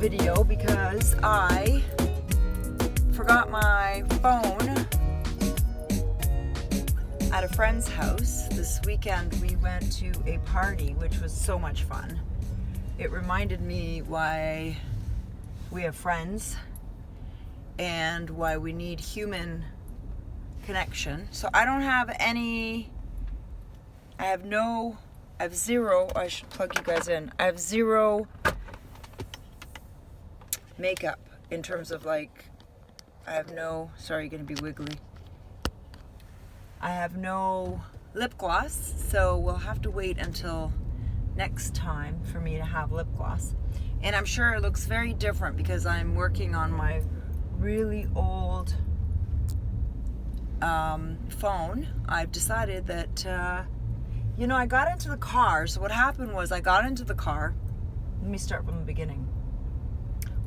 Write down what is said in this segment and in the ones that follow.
video because I forgot my phone at a friend's house. This weekend we went to a party, which was so much fun. It reminded me why we have friends and why we need human connection. So I don't have any, I have zero, I should plug you guys in. I have zero makeup in terms of like, I have no, sorry, you're gonna be wiggly. I have no lip gloss, so we'll have to wait until next time for me to have lip gloss. And I'm sure it looks very different because I'm working on my really old phone. I've decided that, I got into the car. So what happened was I got into the car. Let me start from the beginning.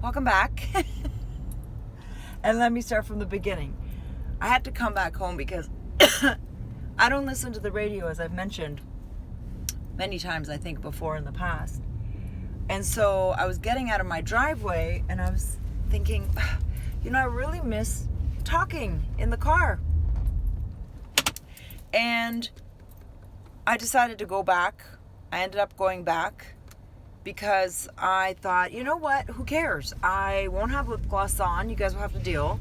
Welcome back. And let me start from the beginning. I had to come back home because I don't listen to the radio, as I've mentioned many times, I think, before in the past. And so I was getting out of my driveway and I was thinking, I really miss talking in the car. And I decided to go back. I ended up going back because I thought, you know what? Who cares? I won't have lip gloss on. You guys will have to deal.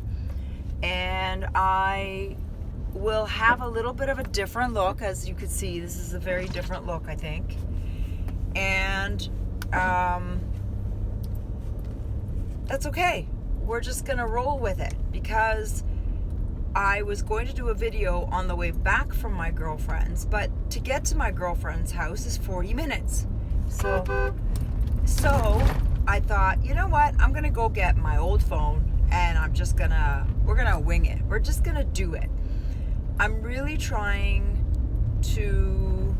And I will have a little bit of a different look. As you can see, this is a very different look, I think. And that's okay. We're just gonna roll with it because I was going to do a video on the way back from my girlfriend's, but to get to my girlfriend's house is 40 minutes. So I thought, you know what? I'm gonna go get my old phone and we're gonna wing it. We're just gonna do it. I'm really trying to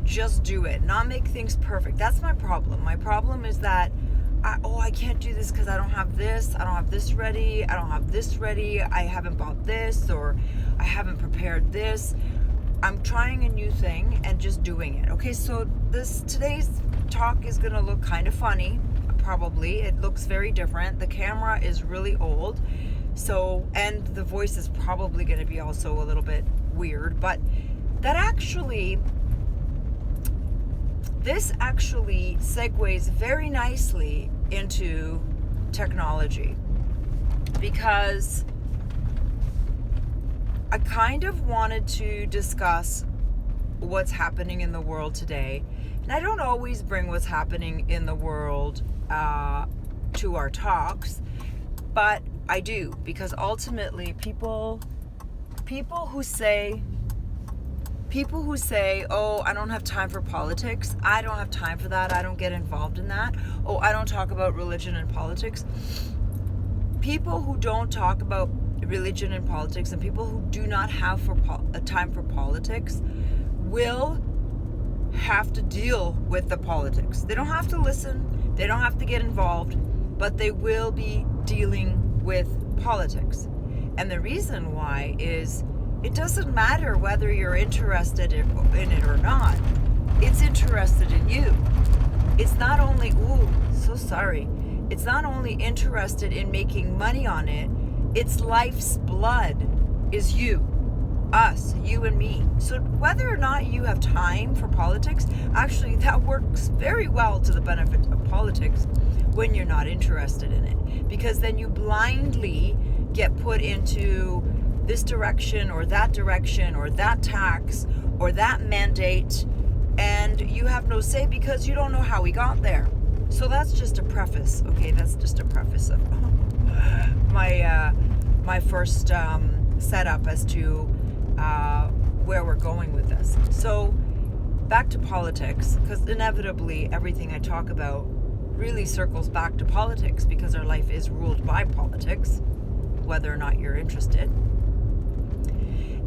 just do it, not make things perfect. That's my problem. My problem is that I can't do this because I don't have this ready, I don't have this ready, I haven't bought this, or I haven't prepared this. I'm trying a new thing and just doing it. Okay, so today's talk is gonna look kind of funny, probably. It looks very different. The camera is really old, and the voice is probably gonna be also a little bit weird, but this actually segues very nicely into technology, because I kind of wanted to discuss what's happening in the world today. And I don't always bring what's happening in the world to our talks, but I do, because ultimately people who say, oh, I don't have time for politics. I don't have time for that. I don't get involved in that. Oh, I don't talk about religion and politics. People who don't talk about religion and politics, and people who do not have time for politics, will have to deal with the politics. They don't have to listen. They don't have to get involved, but they will be dealing with politics. And the reason why is, it doesn't matter whether you're interested in it or not. It's interested in you. It's not only, it's not only interested in making money on it, its life's blood is you, us, you and me. So whether or not you have time for politics, actually that works very well to the benefit of politics when you're not interested in it. Because then you blindly get put into this direction or that tax or that mandate, and you have no say because you don't know how we got there. So that's just a preface, okay? That's just a preface of my first setup as to where we're going with this. So back to politics, because inevitably everything I talk about really circles back to politics, because our life is ruled by politics, whether or not you're interested.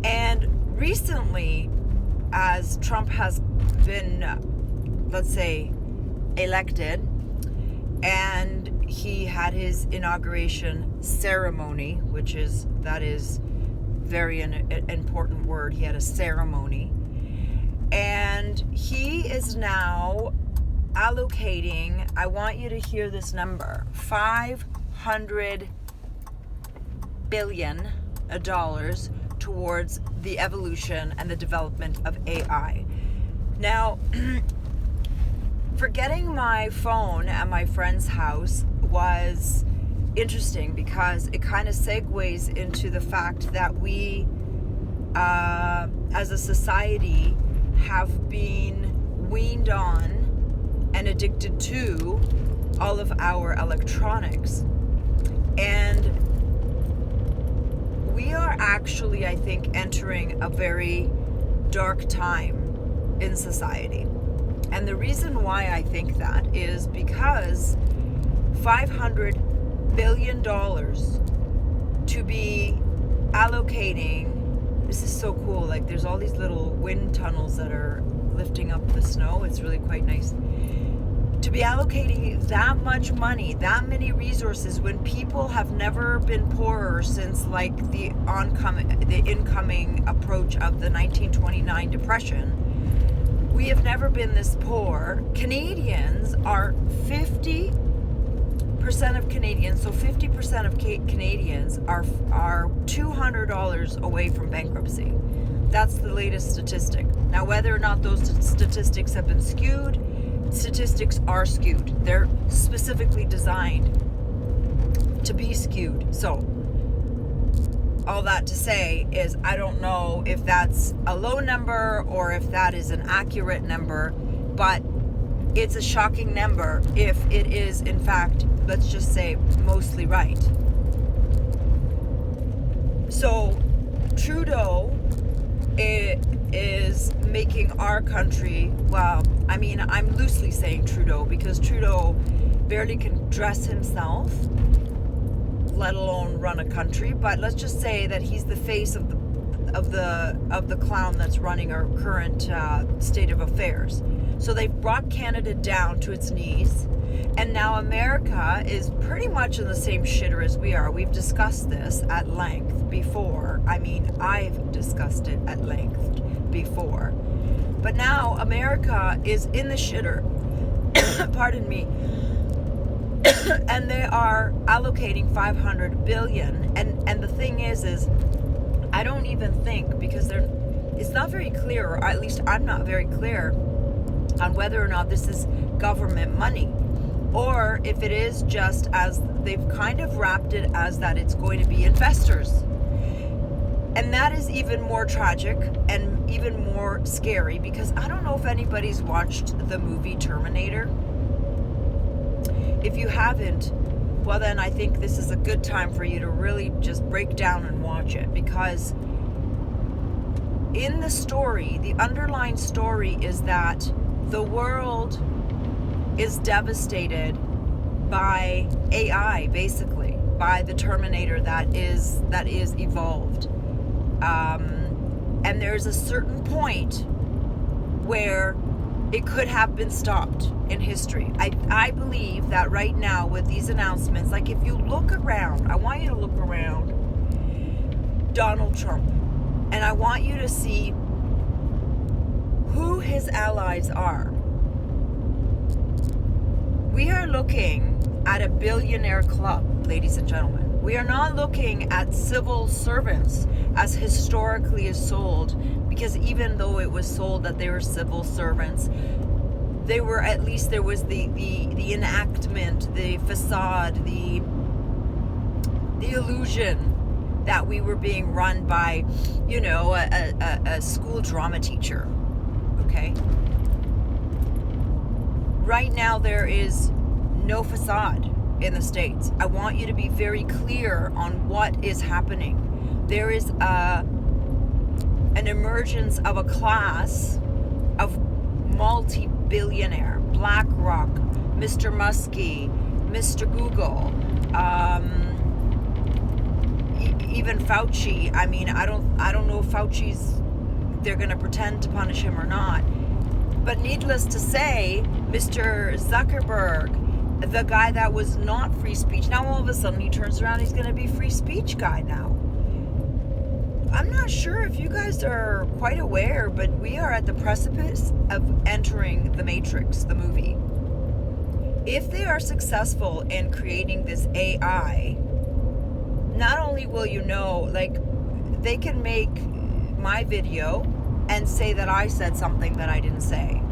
And recently, as Trump has been, let's say, elected, and he had his inauguration ceremony, that is very an important word. He had a ceremony, and he is now allocating, I want you to hear this number, $500 billion towards the evolution and the development of AI. Now, forgetting my phone at my friend's house was interesting because it kind of segues into the fact that we, as a society, have been weaned on and addicted to all of our electronics. And we are actually, I think, entering a very dark time in society. And the reason why I think that is because $500 billion to be allocating, this is so cool, like there's all these little wind tunnels that are lifting up the snow. It's really quite nice. To be allocating that much money, that many resources, when people have never been poorer since like the incoming approach of the 1929 Depression, we have never been this poor. Canadians are 50% of Canadians, so 50% of Canadians are $200 away from bankruptcy. That's the latest statistic. Now, whether or not those statistics have been skewed, statistics are skewed. They're specifically designed to be skewed. So, all that to say is I don't know if that's a low number or if that is an accurate number, but it's a shocking number if it is, in fact, let's just say, mostly right. So, Trudeau is making our country, well, I mean, I'm loosely saying Trudeau because Trudeau barely can dress himself, let alone run a country. But let's just say that he's the face of the clown that's running our current state of affairs. So they've brought Canada down to its knees, and now America is pretty much in the same shitter as we are. We've discussed this at length before. I mean, I've discussed it at length before. But now America is in the shitter, pardon me, and they are allocating $500 billion. And the thing is I don't even think, because it's not very clear, or at least I'm not very clear on whether or not this is government money, or if it is just as they've kind of wrapped it as that it's going to be investors. And that is even more tragic and even more scary, because I don't know if anybody's watched the movie Terminator. If you haven't, well then I think this is a good time for you to really just break down and watch it, because in the story, the underlying story is that the world is devastated by AI, basically, by the Terminator that is evolved. And there's a certain point where it could have been stopped in history. I believe that right now with these announcements, like if you look around, I want you to look around Donald Trump, and I want you to see who his allies are. We are looking at a billionaire club, ladies and gentlemen. We are not looking at civil servants as historically is sold, because even though it was sold that they were civil servants, they were, at least there was the enactment, the facade, the illusion that we were being run by, you know, a school drama teacher. Okay? Right now there is no facade in the States. I want you to be very clear on what is happening. There is an emergence of a class of multi-billionaire, BlackRock, Mr. Muskie, Mr. Google, even Fauci. I mean, I don't know if they're going to pretend to punish him or not. But needless to say, Mr. Zuckerberg, the guy that was not free speech, now all of a sudden he turns around, he's going to be free speech guy now. I'm not sure if you guys are quite aware, but we are at the precipice of entering the Matrix, the movie. If they are successful in creating this AI, not only will you know, like, they can make my video and say that I said something that I didn't say,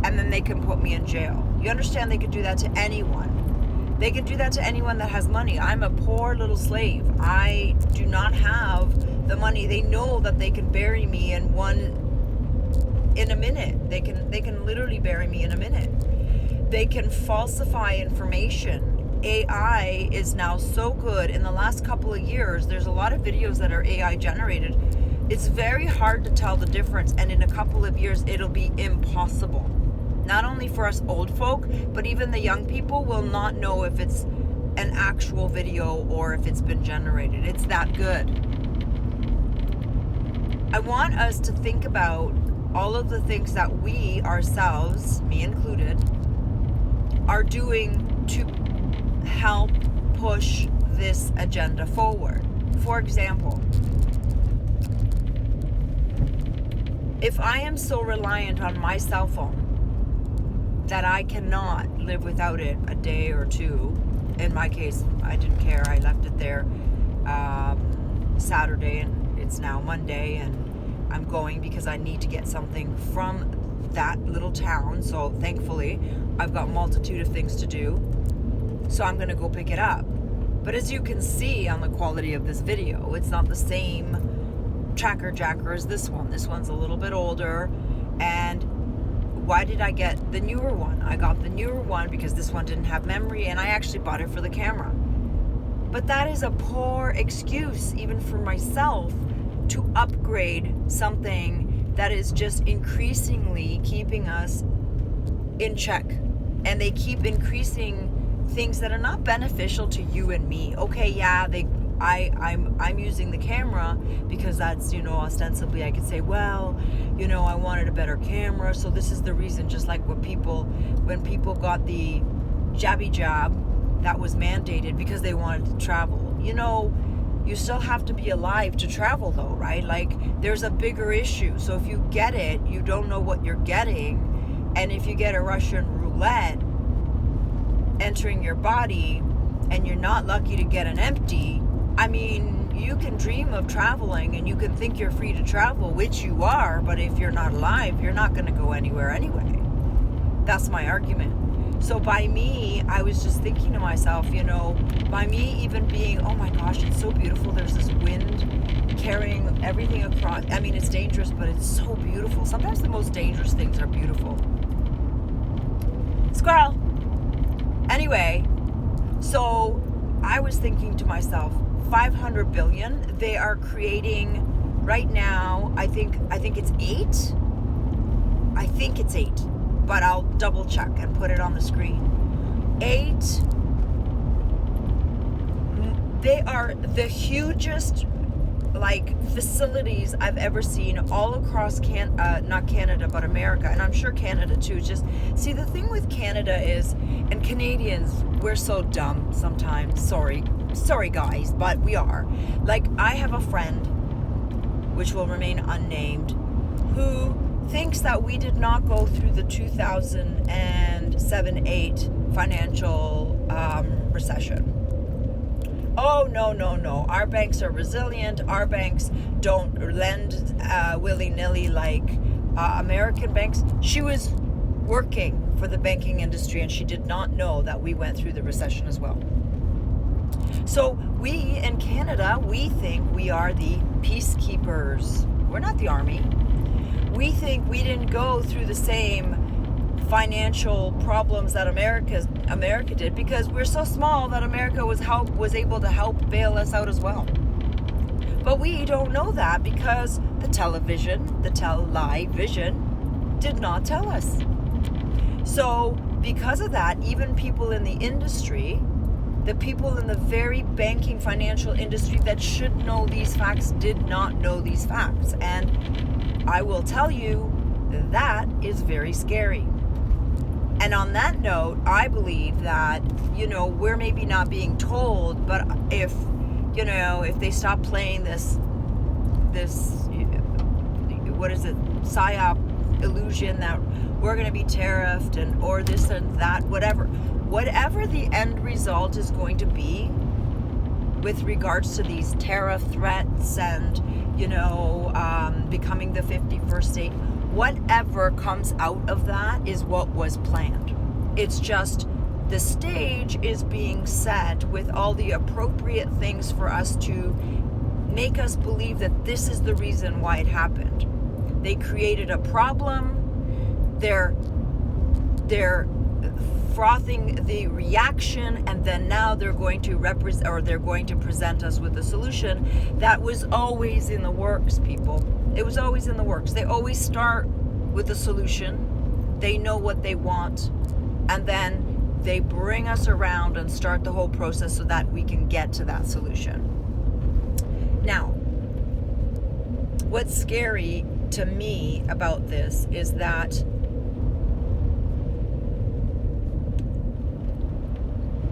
and then they can put me in jail. You understand? They can do that to anyone. They can do that to anyone that has money. I'm a poor little slave. I do not have the money. They know that they can bury me in a minute. They can literally bury me in a minute. They can falsify information. AI is now so good. In the last couple of years, there's a lot of videos that are AI generated. It's very hard to tell the difference, and in a couple of years, it'll be impossible. Not only for us old folk, but even the young people will not know if it's an actual video or if it's been generated. It's that good. I want us to think about all of the things that we ourselves, me included, are doing to help push this agenda forward. For example, if I am so reliant on my cell phone that I cannot live without it a day or two. In my case, I didn't care. I left it there Saturday, and it's now Monday, and I'm going because I need to get something from that little town. So thankfully, I've got a multitude of things to do. So I'm going to go pick it up. But as you can see on the quality of this video, it's not the same tracker jacker as this one. This one's a little bit older, and why did I get the newer one? I got the newer one because this one didn't have memory, and I actually bought it for the camera. But that is a poor excuse, even for myself, to upgrade something that is just increasingly keeping us in check. And they keep increasing things that are not beneficial to you and me. Okay, yeah, I'm using the camera because that's, ostensibly I could say, well, I wanted a better camera, so this is the reason. Just like when people got the jabby jab, that was mandated because they wanted to travel. You still have to be alive to travel though, right? Like, there's a bigger issue. So if you get it, you don't know what you're getting. And if you get a Russian roulette entering your body and you're not lucky to get an empty, I mean, you can dream of traveling and you can think you're free to travel, which you are, but if you're not alive, you're not going to go anywhere anyway. That's my argument. So by me, I was just thinking to myself, by me even being, oh my gosh, it's so beautiful. There's this wind carrying everything across. I mean, it's dangerous, but it's so beautiful. Sometimes the most dangerous things are beautiful. Squirrel. Anyway, so I was thinking to myself, 500 billion, they are creating right now, I think it's 8. I think it's 8, but I'll double check and put it on the screen. 8. They are the hugest facilities I've ever seen all across not Canada, but America, and I'm sure Canada too. Just see, the thing with Canada is, and Canadians, we're so dumb sometimes. Sorry guys, but we are. Like, I have a friend, which will remain unnamed, who thinks that we did not go through the 2007-8 financial recession. Oh, no. Our banks are resilient. Our banks don't lend willy-nilly like American banks. She was working for the banking industry, and she did not know that we went through the recession as well. So we in Canada, we think we are the peacekeepers. We're not the army. We think we didn't go through the same financial problems that America did because we're so small that America was able to help bail us out as well. But we don't know that because the television did not tell us. So because of that, even people in the industry, the people in the very banking financial industry that should know these facts, did not know these facts. And I will tell you, that is very scary. And on that note, I believe that, we're maybe not being told, but if they stop playing this, what is it, PSYOP illusion that we're going to be tariffed and or this and that, whatever the end result is going to be with regards to these tariff threats and, becoming the 51st state, whatever comes out of that is what was planned. It's just the stage is being set with all the appropriate things for us to make us believe that this is the reason why it happened. They created a problem. They're frothing the reaction, and then now they're going to present us with a solution that was always in the works, people. It was always in the works. They always start with a solution. They know what they want, and then they bring us around and start the whole process so that we can get to that solution. Now, what's scary to me about this is that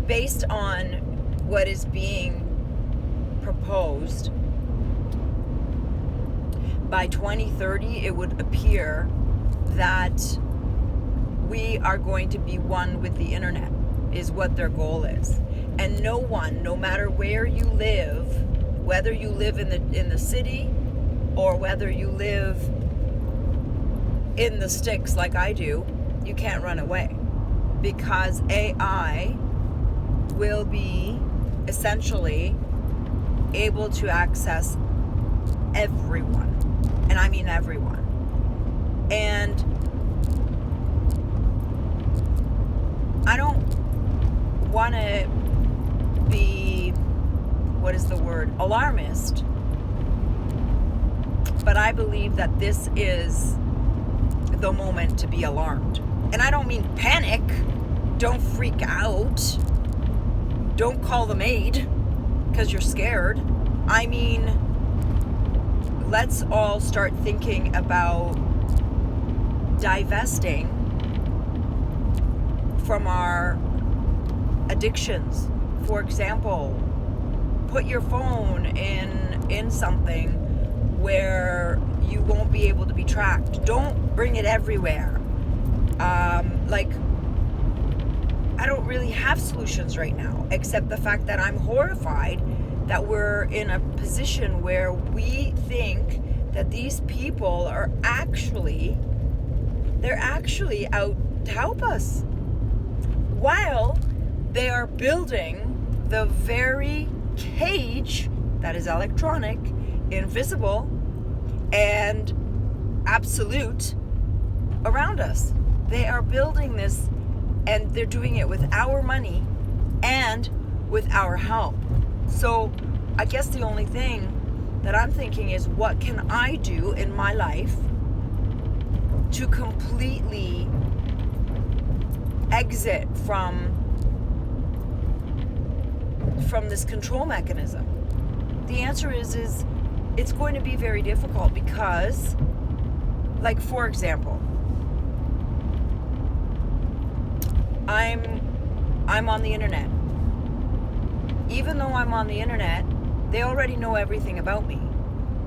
based on what is being proposed, by 2030 it would appear that we are going to be one with the internet, is what their goal is. And no one, no matter where you live, whether you live in the city or whether you live in the sticks like I do, you can't run away, because AI will be essentially able to access everyone. And I mean everyone. And I don't want to be, alarmist, but I believe that this is the moment to be alarmed. And I don't mean panic. Don't freak out. Don't call the maid because you're scared. I mean, let's all start thinking about divesting from our addictions. For example, put your phone in something where you won't be able to be tracked. Don't bring it everywhere. I don't really have solutions right now, except the fact that I'm horrified that we're in a position where we think that these people are actually out to help us, while they are building the very cage that is electronic, invisible, and absolute around us. They are building this, and they're doing it with our money and with our help. So I guess the only thing that I'm thinking is, what can I do in my life to completely exit from this control mechanism? The answer is it's going to be very difficult, because, like, for example, I'm on the internet. Even though I'm on the internet, they already know everything about me.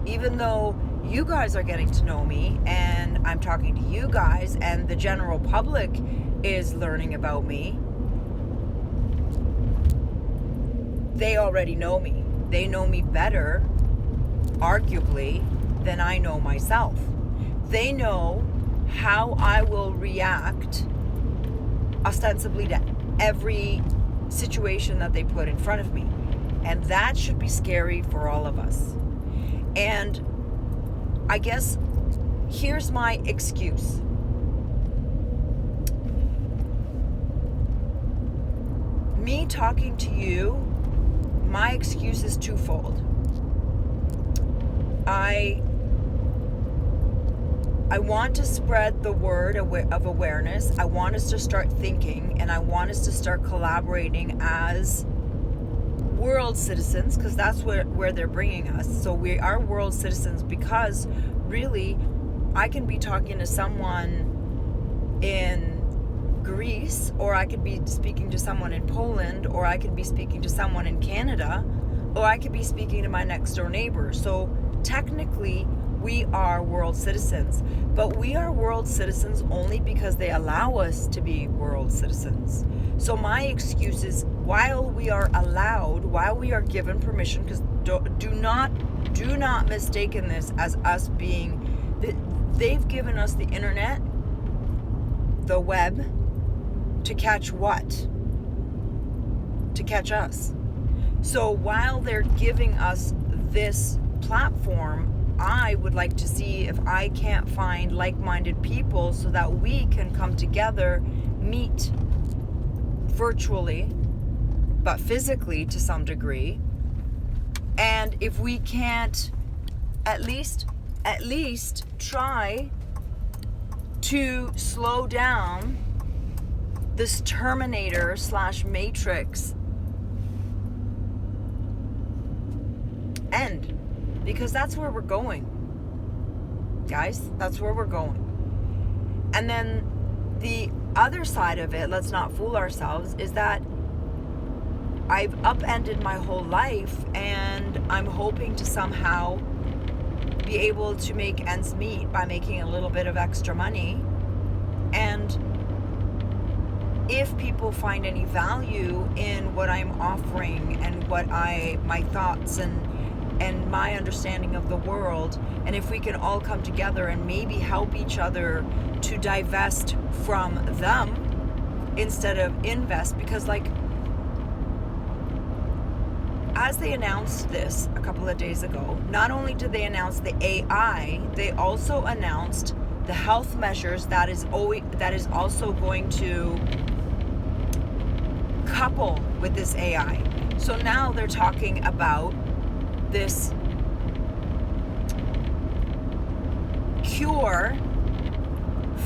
Even though you guys are getting to know me, and I'm talking to you guys, and the general public is learning about me, they already know me. They know me better, arguably, than I know myself. They know how I will react ostensibly to every situation that they put in front of me. And that should be scary for all of us. And I guess here's my excuse. Me talking to you, my excuse is twofold. I want to spread the word of awareness. I want us to start thinking, and I want us to start collaborating as world citizens, because that's where they're bringing us. So we are world citizens, because really I can be talking to someone in Greece, or I could be speaking to someone in Poland, or I could be speaking to someone in Canada, or I could be speaking to my next door neighbor. So technically we are world citizens. But we are world citizens only because they allow us to be world citizens. So my excuse is, while we are allowed, while we are given permission, because do not mistake in this as us being, they've given us the internet, the web, to catch what? To catch us. So while they're giving us this platform, I would like to see if I can't find like-minded people so that we can come together, meet virtually, but physically to some degree. And if we can't at least try to slow down this Terminator / Matrix end, because that's where we're going, guys. That's where we're going. And then the other side of it, let's not fool ourselves, is that I've upended my whole life, and I'm hoping to somehow be able to make ends meet by making a little bit of extra money. And if people find any value in what I'm offering and what my thoughts and my understanding of the world, and if we can all come together and maybe help each other to divest from them instead of invest, because like, as they announced this a couple of days ago, not only did they announce the AI, they also announced the health measures that is also going to couple with this AI. So now they're talking about this cure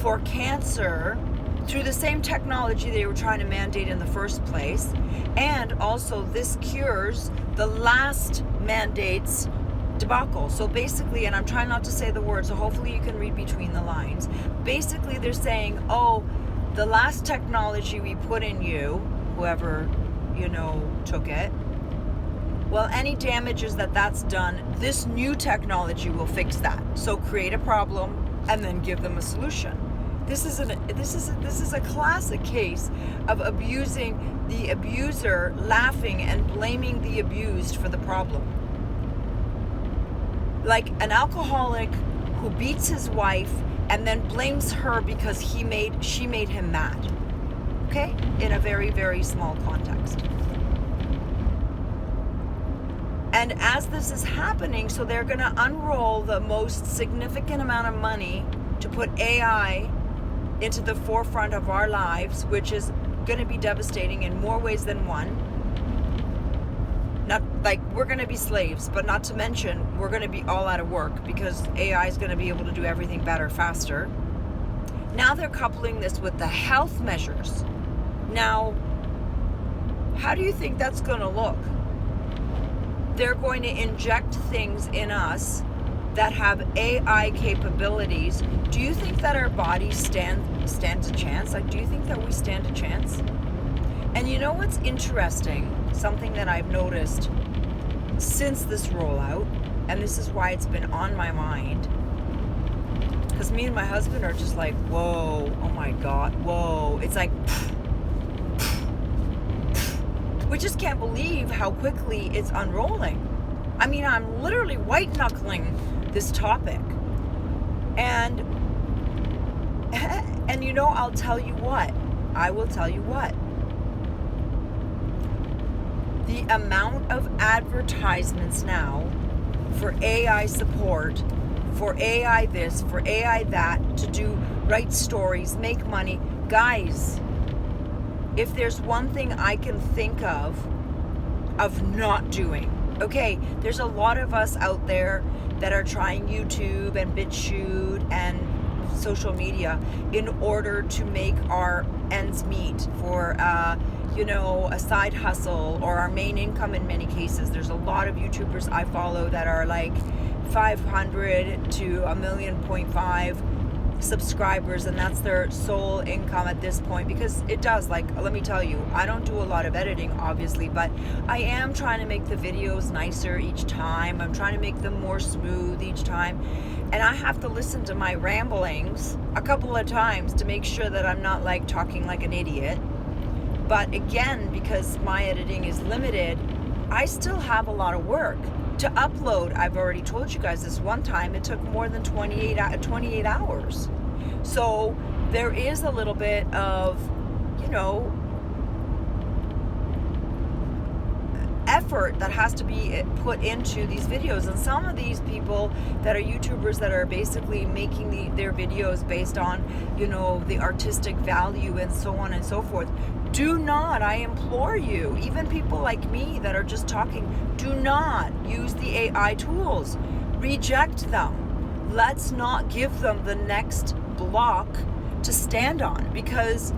for cancer through the same technology they were trying to mandate in the first place. And also this cures the last mandate's debacle. So basically, and I'm trying not to say the word, so hopefully you can read between the lines. Basically, they're saying, oh, the last technology we put in you, whoever, took it, well, any damages that's done, this new technology will fix that. So create a problem and then give them a solution. This is a classic case of abusing the abuser, laughing and blaming the abused for the problem. Like an alcoholic who beats his wife and then blames her because she made him mad. Okay? In a very, very small context. And as this is happening, so they're going to unroll the most significant amount of money to put AI into the forefront of our lives, which is going to be devastating in more ways than one. Not like we're going to be slaves, but not to mention we're going to be all out of work because AI is going to be able to do everything better, faster. Now they're coupling this with the health measures. Now, how do you think that's going to look? They're going to inject things in us that have AI capabilities. Do you think that our bodies stand a chance? Like, do you think that we stand a chance? And you know what's interesting? Something that I've noticed since this rollout, and this is why it's been on my mind, because me and my husband are just like, whoa, oh my God, whoa. It's like, we just can't believe how quickly it's unrolling. I mean, I'm literally white knuckling this topic. And I'll tell you what. I will tell you what. The amount of advertisements now for AI support, for AI this, for AI that, to write stories, make money. Guys, if there's one thing I can think of not doing, okay, there's a lot of us out there that are trying YouTube and BitChute and social media in order to make our ends meet for, a side hustle or our main income in many cases. There's a lot of YouTubers I follow that are like 500 to 1.5 million subscribers, and that's their sole income at this point. Because it does, like, let me tell you, I don't do a lot of editing obviously, but I am trying to make the videos nicer each time. I'm trying to make them more smooth each time. And I have to listen to my ramblings a couple of times to make sure that I'm not like talking like an idiot. But again, because my editing is limited, I still have a lot of work. To upload, I've already told you guys this one time, it took more than 28 hours. So there is a little bit of, effort that has to be put into these videos. And some of these people that are YouTubers that are basically making their videos based on, the artistic value and so on and so forth, do not, I implore you, even people like me that are just talking, do not use the AI tools. Reject them. Let's not give them the next block to stand on, because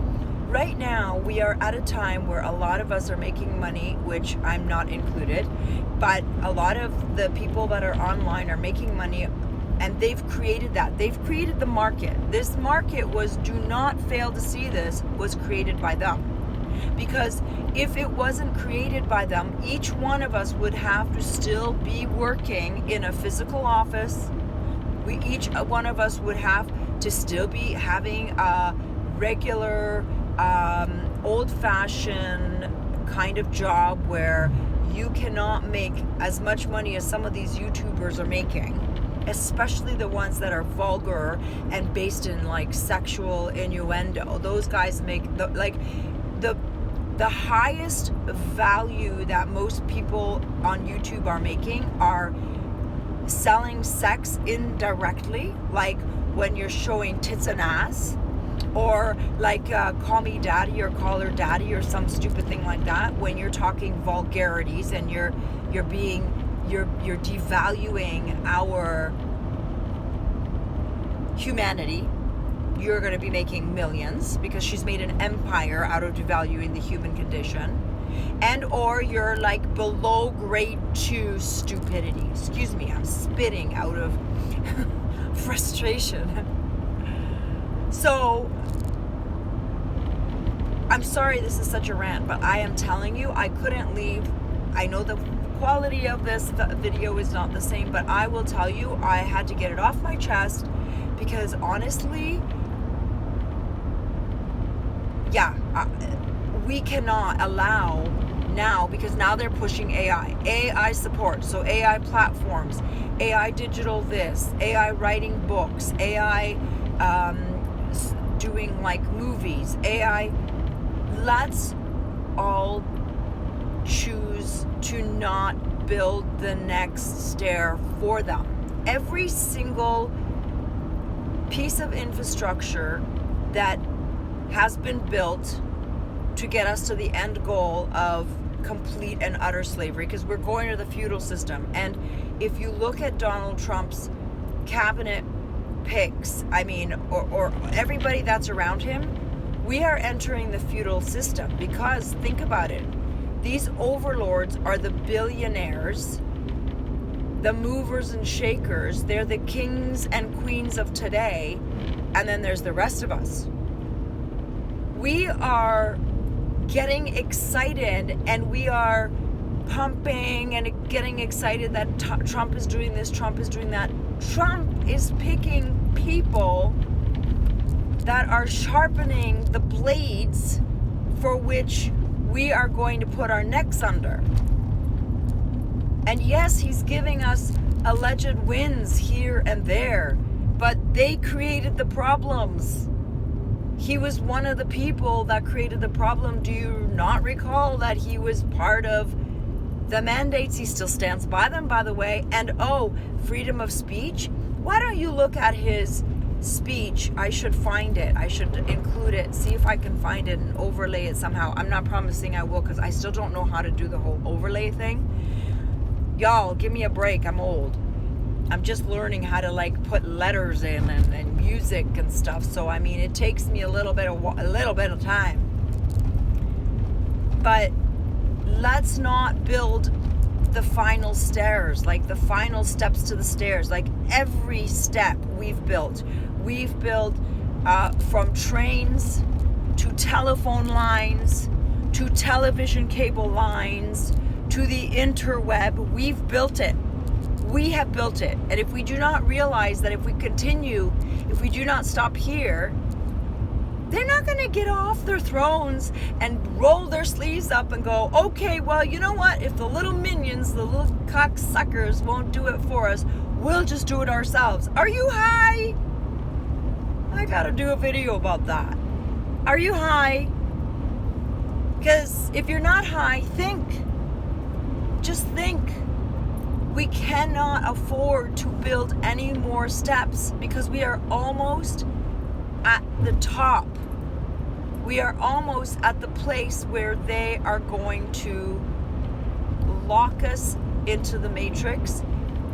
right now we are at a time where a lot of us are making money, which I'm not included, but a lot of the people that are online are making money, and they've created that. They've created the market. This market was, do not fail to see this, was created by them. Because if it wasn't created by them, each one of us would have to still be working in a physical office. Each one of us would have to still be having a regular, old-fashioned kind of job where you cannot make as much money as some of these YouTubers are making, especially the ones that are vulgar and based in like sexual innuendo. Those guys make the highest value that most people on YouTube are making are selling sex indirectly, like when you're showing tits and ass, or like call me daddy or call her daddy or some stupid thing like that, when you're talking vulgarities and you're devaluing our humanity. You're going to be making millions, because she's made an empire out of devaluing the human condition. And or you're like below grade 2 stupidity. Excuse me, I'm spitting out of frustration. So I'm sorry this is such a rant, but I am telling you, I couldn't leave. I know the quality of this video is not the same, but I will tell you, I had to get it off my chest, because honestly, we cannot allow now, because now they're pushing AI support, so AI platforms, AI digital this, AI writing books, AI doing like movies, AI. Let's all choose to not build the next stair for them. Every single piece of infrastructure that has been built to get us to the end goal of complete and utter slavery, because we're going to the feudal system. And if you look at Donald Trump's cabinet picks, or everybody that's around him, we are entering the feudal system. Because think about it, these overlords are the billionaires, the movers and shakers. They're the kings and queens of today, and then there's the rest of us. We are getting excited, and we are pumping and getting excited that Trump is doing this, Trump is doing that. Trump is picking people that are sharpening the blades for which we are going to put our necks under. And yes, he's giving us alleged wins here and there, but they created the problems. He was one of the people that created the problem. Do you not recall that he was part of the mandates? He still stands by them, by the way. And freedom of speech. Why don't you look at his speech? I should find it. I should include it. See if I can find it and overlay it somehow. I'm not promising I will, because I still don't know how to do the whole overlay thing. Y'all, give me a break. I'm old. I'm just learning how to like put letters in and music and stuff. So it takes me a little bit of time. But let's not build the final stairs, like the final steps to the stairs. Like every step we've built from trains to telephone lines to television cable lines to the interweb. We've built it. We have built it. And if we do not realize that if we continue, if we do not stop here, they're not going to get off their thrones and roll their sleeves up and go, okay, well, you know what? If the little minions, the little cocksuckers won't do it for us, we'll just do it ourselves. Are you high? I got to do a video about that. Are you high? Because if you're not high, think. Just think. We cannot afford to build any more steps because we are almost at the top. We are almost at the place where they are going to lock us into the matrix.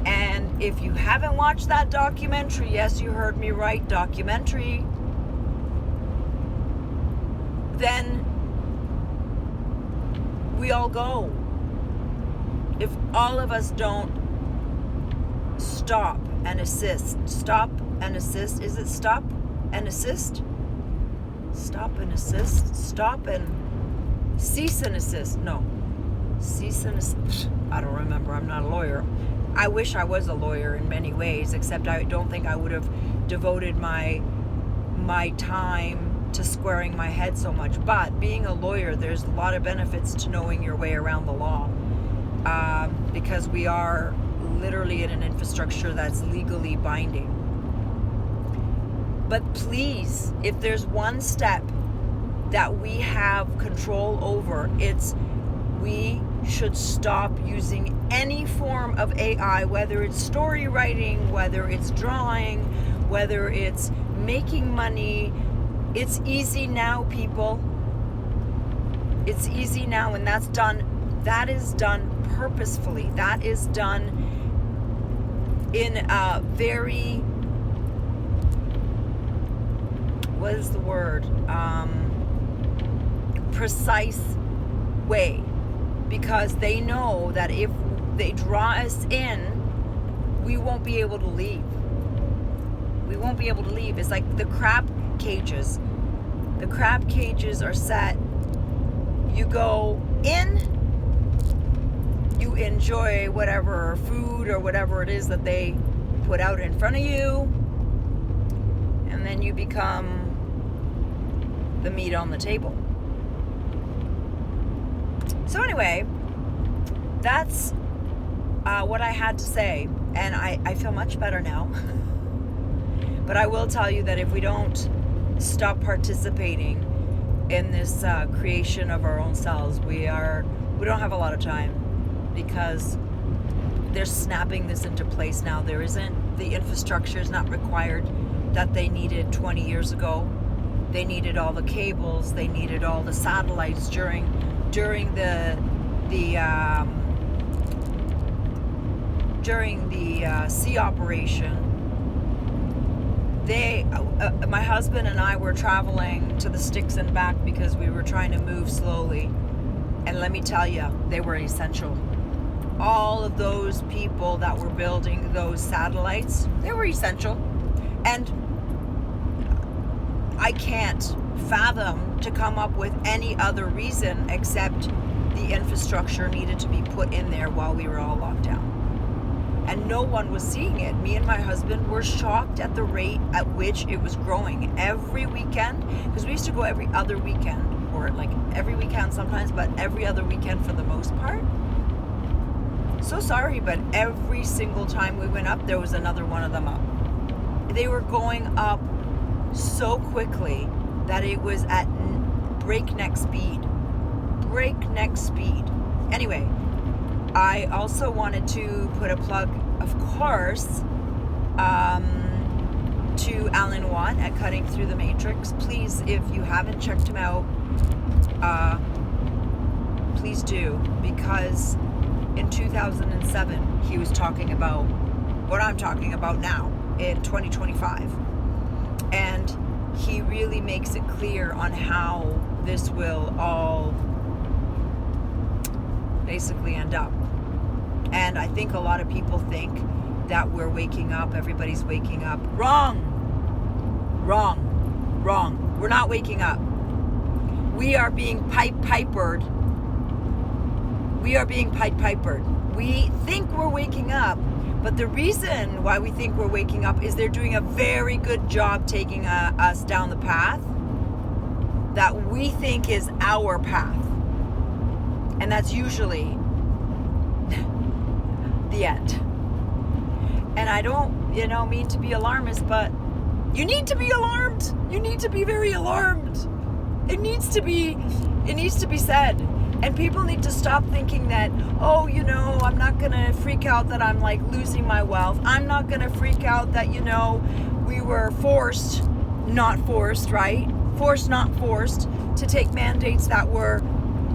And if you haven't watched that documentary, yes, you heard me right, documentary, then we all go. If all of us don't stop and assist. Stop and assist. Is it stop and assist? Stop and assist. Stop and cease and assist. No. Cease and assist. I don't remember. I'm not a lawyer. I wish I was a lawyer in many ways, except I don't think I would have devoted my time to squaring my head so much. But being a lawyer, there's a lot of benefits to knowing your way around the law. Because we are literally in an infrastructure that's legally binding. But please, if there's one step that we have control over, it's we should stop using any form of AI, whether it's story writing, whether it's drawing, whether it's making money. It's easy now, people. It's easy now, and that's done. That is done purposefully. That is done in a very, what is the word? Precise way. Because they know that if they draw us in, we won't be able to leave. We won't be able to leave. It's like the crab cages. The crab cages are set. You go in, you enjoy whatever food or whatever it is that they put out in front of you, and then you become the meat on the table. So anyway, that's what I had to say, and I feel much better now. But I will tell you that if we don't stop participating in this creation of our own selves, we don't have a lot of time, because they're snapping this into place now. The infrastructure is not required that they needed 20 years ago. They needed all the cables, they needed all the satellites during the sea operation. My husband and I were traveling to the sticks and back because we were trying to move slowly. And let me tell you, they were essential. All of those people that were building those satellites, they were essential. And I can't fathom to come up with any other reason except the infrastructure needed to be put in there while we were all locked down. And no one was seeing it. Me and my husband were shocked at the rate at which it was growing. Every weekend, because we used to go every other weekend, or like every weekend sometimes, but every other weekend for the most part. So sorry, but every single time we went up, there was another one of them up. They were going up so quickly that it was at breakneck speed. Breakneck speed. Anyway, I also wanted to put a plug, of course, to Alan Watt at Cutting Through the Matrix. Please, if you haven't checked him out, please do, because in 2007 he was talking about what I'm talking about now in 2025, and he really makes it clear on how this will all basically end up. And I think a lot of people think that we're waking up, everybody's waking up. Wrong. We're not waking up. We are being pipered. We are being pipered. We think we're waking up, But the reason why we think we're waking up is they're doing a very good job taking us down the path that we think is our path. And that's usually the end. And I don't, mean to be alarmist, but you need to be alarmed. You need to be very alarmed. It needs to be said. And people need to stop thinking that, I'm not going to freak out that I'm like losing my wealth. I'm not going to freak out that, we were forced, not forced, right? Forced, not forced to take mandates that were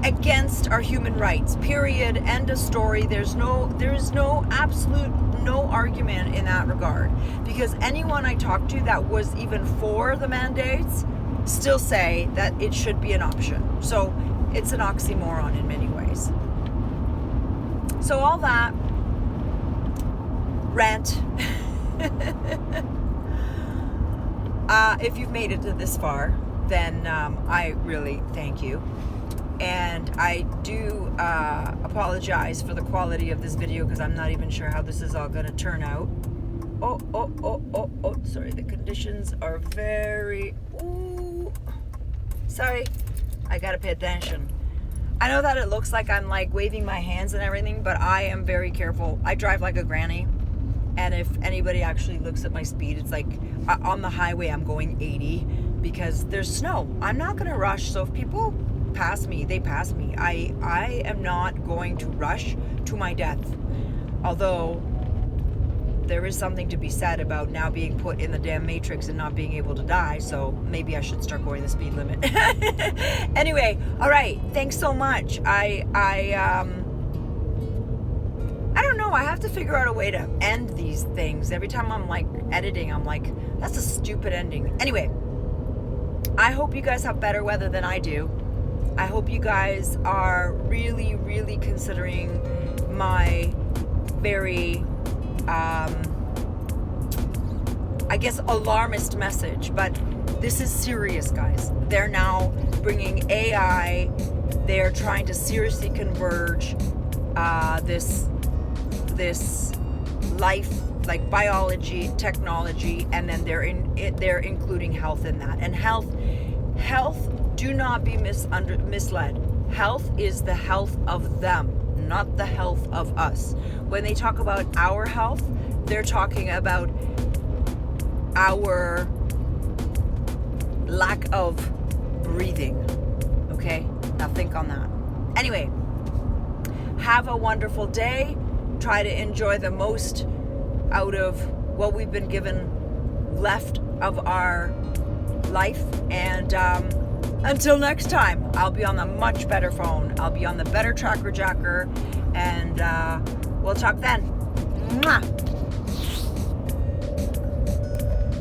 against our human rights. Period. End of story. There is no argument in that regard. Because anyone I talked to that was even for the mandates still say that it should be an option. So it's an oxymoron in many ways. So all that rant. If you've made it to this far, then I really thank you. And I do apologize for the quality of this video because I'm not even sure how this is all going to turn out. Oh, sorry, the conditions are very... Sorry, I gotta pay attention. I know that it looks like I'm like waving my hands and everything, but I am very careful. I drive like a granny, and if anybody actually looks at my speed, it's like on the highway I'm going 80 because there's snow. I'm not gonna rush, so if people pass me, they pass me. I am not going to rush to my death, although there is something to be said about now being put in the damn matrix and not being able to die, so maybe I should start going the speed limit. Anyway, all right, thanks so much. I don't know, I have to figure out a way to end these things. Every time I'm like editing, I'm like, that's a stupid ending. Anyway, I hope you guys have better weather than I do. I hope you guys are really, really considering my very I guess alarmist message, but this is serious, guys. They're now bringing AI. They're trying to seriously converge this life, like biology, technology, and then they're including health in that. And health. Do not be misled. Health is the health of them, not the health of us. When they talk about our health, they're talking about our lack of breathing. Okay? Now think on that. Anyway, have a wonderful day. Try to enjoy the most out of what we've been given left of our life. And until next time, I'll be on the much better phone. I'll be on the better tracker jacker. And we'll talk then. Mwah!